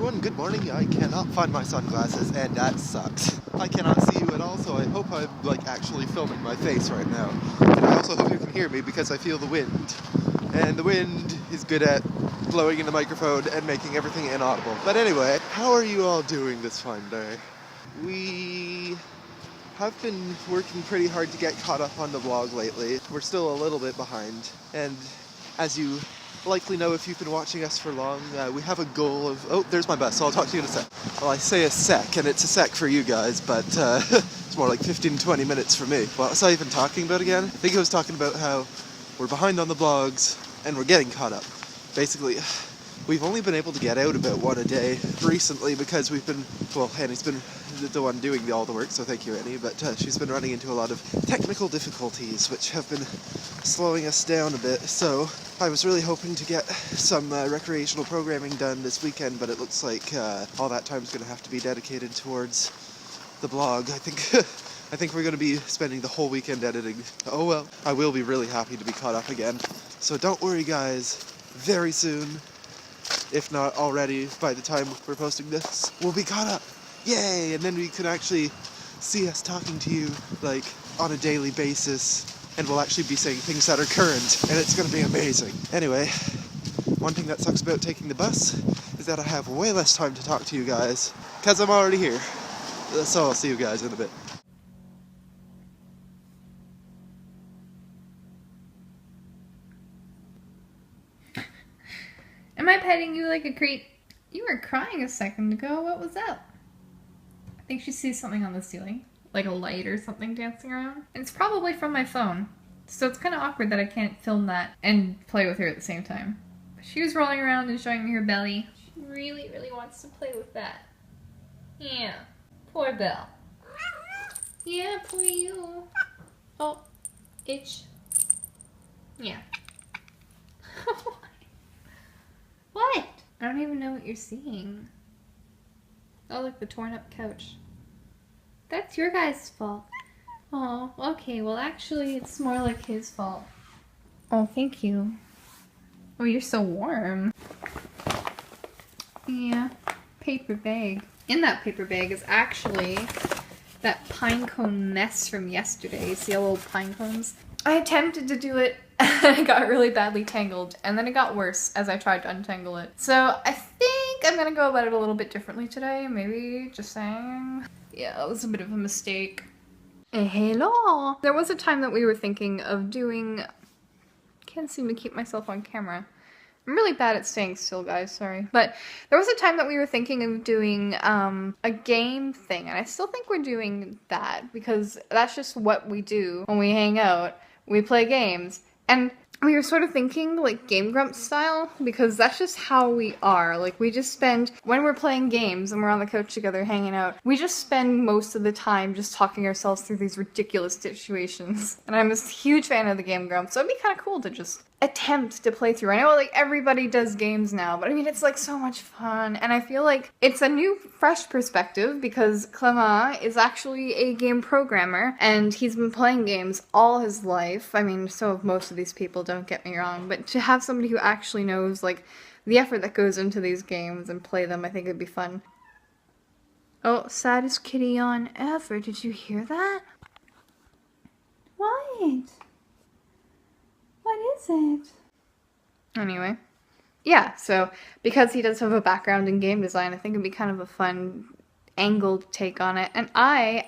everyone, good morning. I cannot find my sunglasses, and that sucks. I cannot see you at all, so I hope I'm, actually filming my face right now. And I also hope you can hear me because I feel the wind. And the wind is good at blowing in the microphone and making everything inaudible. But anyway, how are you all doing this fine day? We have been working pretty hard to get caught up on the vlog lately. We're still a little bit behind, and as you likely know if you've been watching us for long, we have a goal of... Oh, there's my bus, so I'll talk to you in a sec. Well, I say a sec, and it's a sec for you guys, but it's more like 15-20 minutes for me. What was I even talking about again? I think I was talking about how we're behind on the vlogs, and we're getting caught up. Basically, we've only been able to get out about one a day recently because we've been... Well, Annie's been the one doing all the work, so thank you, Annie, but she's been running into a lot of technical difficulties, which have been slowing us down a bit, so I was really hoping to get some recreational programming done this weekend, but it looks like all that time's going to have to be dedicated towards the blog. I think we're going to be spending the whole weekend editing. Oh well, I will be really happy to be caught up again. So don't worry guys, very soon, if not already by the time we're posting this, we'll be caught up. Yay! And then we can actually see us talking to you on a daily basis, and we'll actually be saying things that are current, and it's going to be amazing. Anyway, one thing that sucks about taking the bus is that I have way less time to talk to you guys, because I'm already here. So I'll see you guys in a bit. Am I petting you like a creep? You were crying a second ago. What was up? I think she sees something on the ceiling, like a light or something dancing around. And it's probably from my phone. So it's kind of awkward that I can't film that and play with her at the same time. But she was rolling around and showing me her belly. She really, really wants to play with that. Yeah. Poor Belle. Yeah, poor you. Oh, itch. Yeah. What? I don't even know what you're seeing. Oh, look, the torn up couch. That's your guy's fault. Oh, okay, well actually it's more like his fault. Oh, thank you. Oh, you're so warm. Yeah, paper bag. In that paper bag is actually that pine cone mess from yesterday. See all old pine cones? I attempted to do it and it got really badly tangled, and then it got worse as I tried to untangle it. So I think I'm gonna go about it a little bit differently today, maybe, just saying. Yeah, it was a bit of a mistake. Hello! There was a time that we were thinking of doing... Can't seem to keep myself on camera. I'm really bad at staying still, guys, sorry. But there was a time that we were thinking of doing a game thing, and I still think we're doing that, because that's just what we do when we hang out. We play games. And we were sort of thinking Game Grumps style, because that's just how we are. We just spend, when we're playing games and we're on the couch together hanging out, we just spend most of the time just talking ourselves through these ridiculous situations. And I'm a huge fan of the Game Grumps, so it'd be kind of cool to just attempt to play through. I know everybody does games now, but I mean it's so much fun, and I feel like it's a new fresh perspective because Clement is actually a game programmer and he's been playing games all his life. I mean, so have most of these people, don't get me wrong, but to have somebody who actually knows the effort that goes into these games and play them, I think it'd be fun. Oh, saddest kitty yawn ever. Did you hear that? What? What is it? Anyway. Yeah, so because he does have a background in game design, I think it'd be kind of a fun angled take on it. And I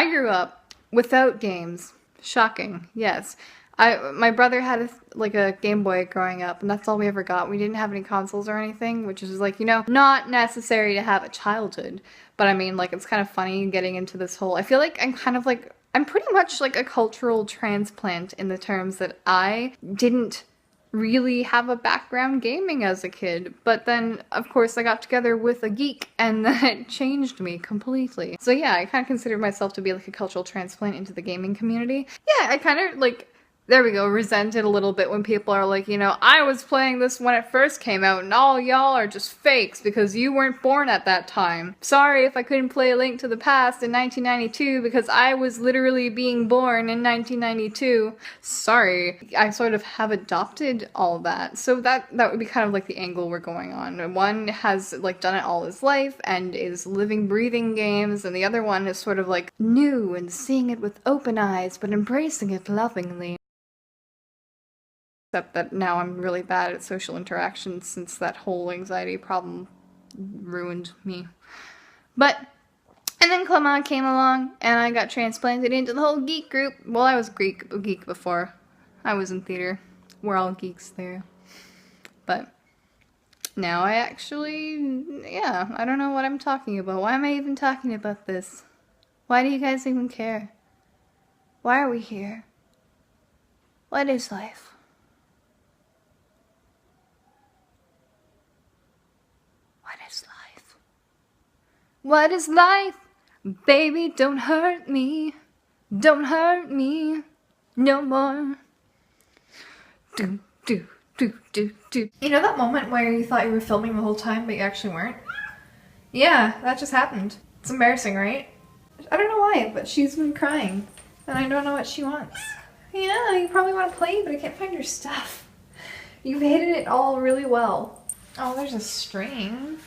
grew up without games. Shocking, yes. My brother had a Game Boy growing up, and that's all we ever got. We didn't have any consoles or anything, which is not necessary to have a childhood. But I mean, it's kind of funny getting into this whole, I feel like I'm kind of I'm pretty much a cultural transplant in the terms that I didn't really have a background gaming as a kid, but then of course I got together with a geek and then it changed me completely. So yeah, I kind of consider myself to be a cultural transplant into the gaming community. Yeah, I kind of there we go, resent it a little bit when people are like, you know, I was playing this when it first came out and all y'all are just fakes because you weren't born at that time. Sorry if I couldn't play A Link to the Past in 1992 because I was literally being born in 1992. Sorry. I sort of have adopted all that. So that would be kind of like the angle we're going on. One has like done it all his life and is living, breathing games, and the other one is sort of like new and seeing it with open eyes but embracing it lovingly. Except that now I'm really bad at social interactions since that whole anxiety problem ruined me. But, and then Clement came along and I got transplanted into the whole geek group. Well, I was a geek before. I was in theater. We're all geeks there. But now I actually, yeah, I don't know what I'm talking about. Why am I even talking about this? Why do you guys even care? Why are we here? What is life? What is life? Baby, don't hurt me. Don't hurt me no more. Do, do, do, do, do. You know that moment where you thought you were filming the whole time, but you actually weren't? Yeah, that just happened. It's embarrassing, right? I don't know why, but she's been crying. And I don't know what she wants. Yeah, you probably want to play, but I can't find your stuff. You've hidden it all really well. Oh, there's a string.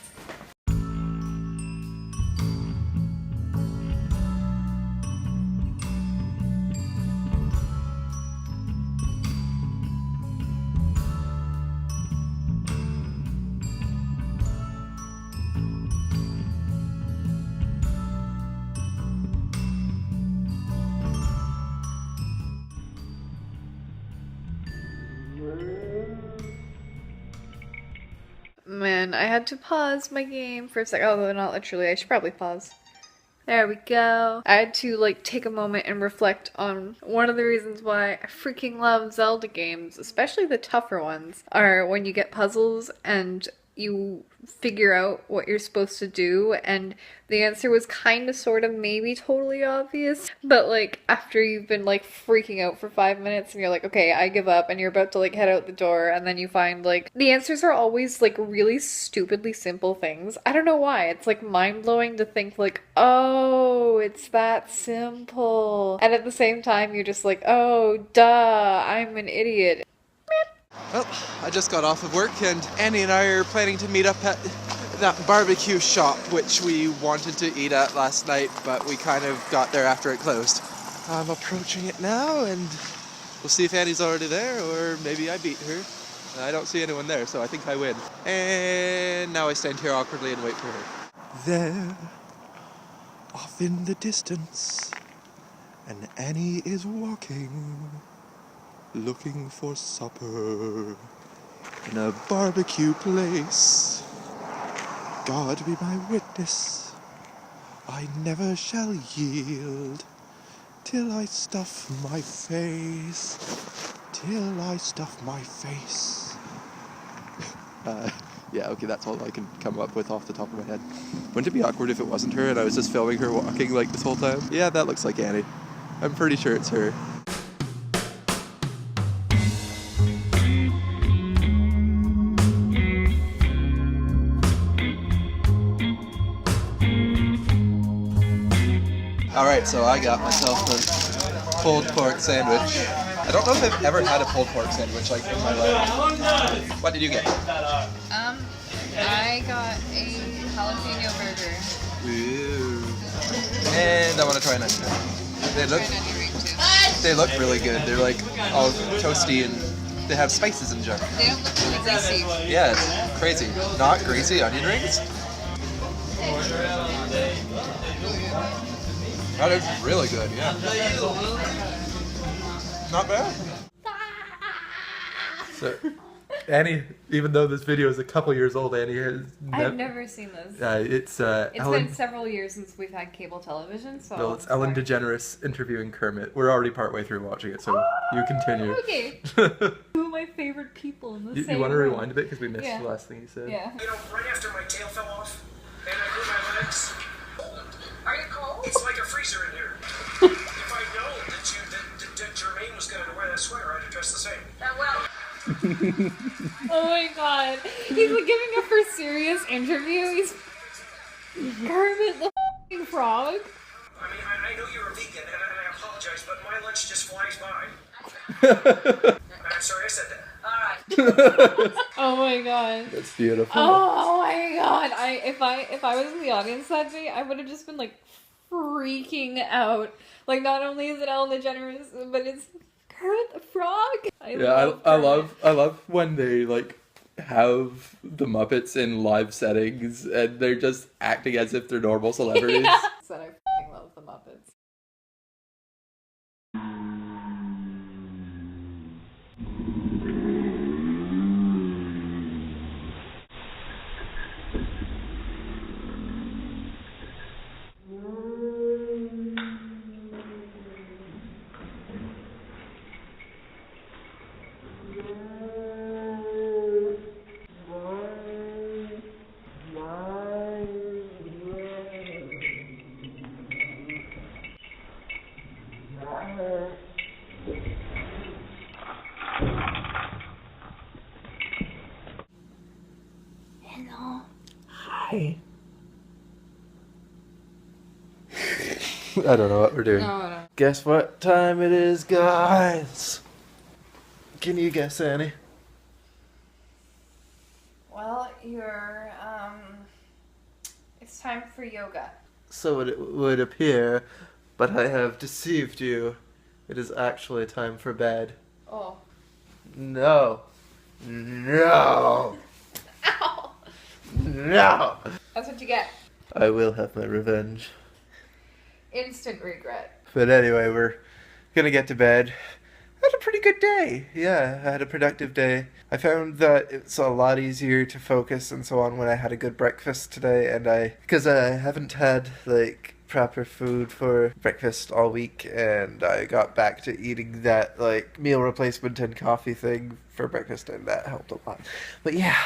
Man, I had to pause my game for a sec. Although not literally, I should probably pause. There we go. I had to like take a moment and reflect on one of the reasons why I freaking love Zelda games, especially the tougher ones, are when you get puzzles and you figure out what you're supposed to do, and the answer was kind of, sort of, maybe totally obvious, but like after you've been like freaking out for 5 minutes and you're like, okay, I give up, and you're about to like head out the door, and then you find like the answers are always like really stupidly simple things. I don't know why. It's like mind-blowing to think like, oh, it's that simple, and at the same time you're just like, oh, duh, I'm an idiot. Well, I just got off of work and Annie and I are planning to meet up at that barbecue shop which we wanted to eat at last night, but we kind of got there after it closed. I'm approaching it now and we'll see if Annie's already there, or maybe I beat her. I don't see anyone there, so I think I win. And now I stand here awkwardly and wait for her. There, off in the distance, and Annie is walking, looking for supper in a barbecue place. God be my witness, I never shall yield till I stuff my face, till I stuff my face. Yeah, okay, that's all I can come up with off the top of my head. Wouldn't it be awkward if it wasn't her and I was just filming her walking like this whole time? Yeah, that looks like Annie. I'm pretty sure it's her. Alright, so I got myself a pulled pork sandwich. I don't know if I've ever had a pulled pork sandwich like in my life. What did you get? I got a jalapeno burger. Ooh. And I want to try an onion ring. They look really good. They're like all toasty and they have spices in jar. They don't look really greasy. Yeah, it's crazy. Not greasy onion rings? That is really good, yeah. Not bad. So, Annie, even though this video is a couple years old, Annie has... I've never seen this. It's Ellen... been several years since we've had cable television, so... Well, it's Ellen DeGeneres interviewing Kermit. We're already partway through watching it, so you continue. Okay. Two of my favorite people in the same You want to room. Rewind a bit, because we missed the last thing you said? Yeah. You know, right after my tail fell off, and I grew my legs. Are you cold? It's like a freezer in here. If I know that Jermaine was going to wear that a sweater, I'd have dressed the same. Oh my god. He's like giving a for serious interview. He's Kermit the f***ing frog. I mean, I know you're a vegan, and I apologize, but my lunch just flies by. I'm sorry I said that. Alright. Oh my god. That's beautiful. Oh my god. If I was in the audience that day, I would have just been like freaking out. Like, not only is it Ellen DeGeneres, but it's Kermit the Frog. I love when they like have the Muppets in live settings and they're just acting as if they're normal celebrities. Yeah. Said I f***ing love the Muppets. Hello. Hi. I don't know what we're doing. No. Guess what time it is, guys? Can you guess, Annie? Well, it's time for yoga. So it would appear, but I have deceived you. It is actually time for bed. Oh. No. No. Ow! No. That's what you get. I will have my revenge. Instant regret. But anyway, we're gonna get to bed. I had a pretty good day. Yeah, I had a productive day. I found that it's a lot easier to focus and so on when I had a good breakfast today, and because I haven't had like proper food for breakfast all week, and I got back to eating that like meal replacement and coffee thing for breakfast, and that helped a lot. But yeah.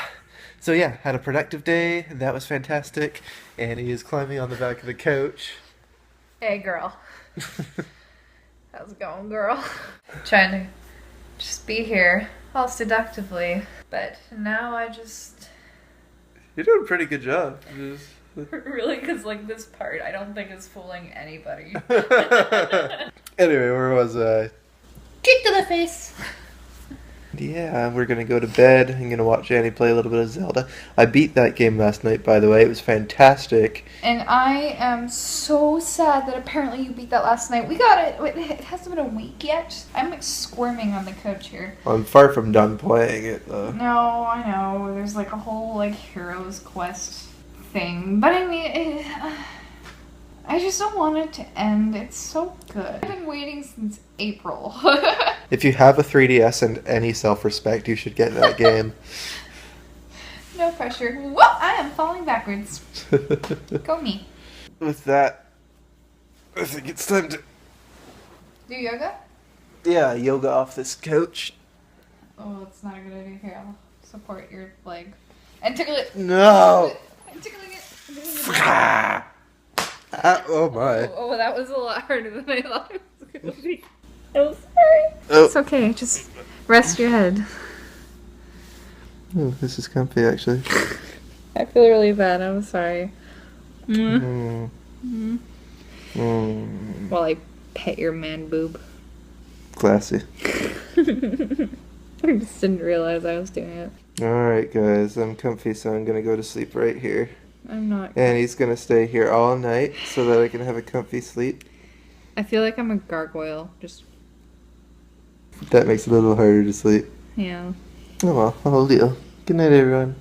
So yeah, had a productive day, and that was fantastic. Annie is climbing on the back of the couch. Hey, girl. How's it going, girl? Trying to just be here, all seductively. But now I just... You're doing a pretty good job. Just... Really? Because, like, this part I don't think is fooling anybody. Anyway, where was I? Kick to the face! Yeah, we're gonna go to bed. I'm gonna watch Annie play a little bit of Zelda. I beat that game last night, by the way. It was fantastic. And I am so sad that apparently you beat that last night. We got it. Wait, it hasn't been a week yet. I'm like squirming on the couch here. I'm far from done playing it, though. No, I know. There's like a whole like hero's quest thing. But I mean, I just don't want it to end. It's so good. I've been waiting since April. If you have a 3DS and any self-respect, you should get that game. No pressure. Whoa, I am falling backwards. Go me. With that, I think it's time to... Do yoga? Yeah, yoga off this couch. Oh, it's not a good idea. Here, I'll support your leg. And tickle it. No! I'm tickling it. Oh my. Oh, that was a lot harder than I thought it was going to be. I'm sorry. Oh. It's okay. Just rest your head. Oh, this is comfy, actually. I feel really bad. I'm sorry. Mm. While I pet your man boob. Classy. I just didn't realize I was doing it. Alright, guys. I'm comfy, so I'm gonna go to sleep right here. I'm not. And he's gonna stay here all night so that I can have a comfy sleep. I feel like I'm a gargoyle. Just, That makes it a little harder to sleep. yeah. Oh well, I'll deal. Good night, everyone.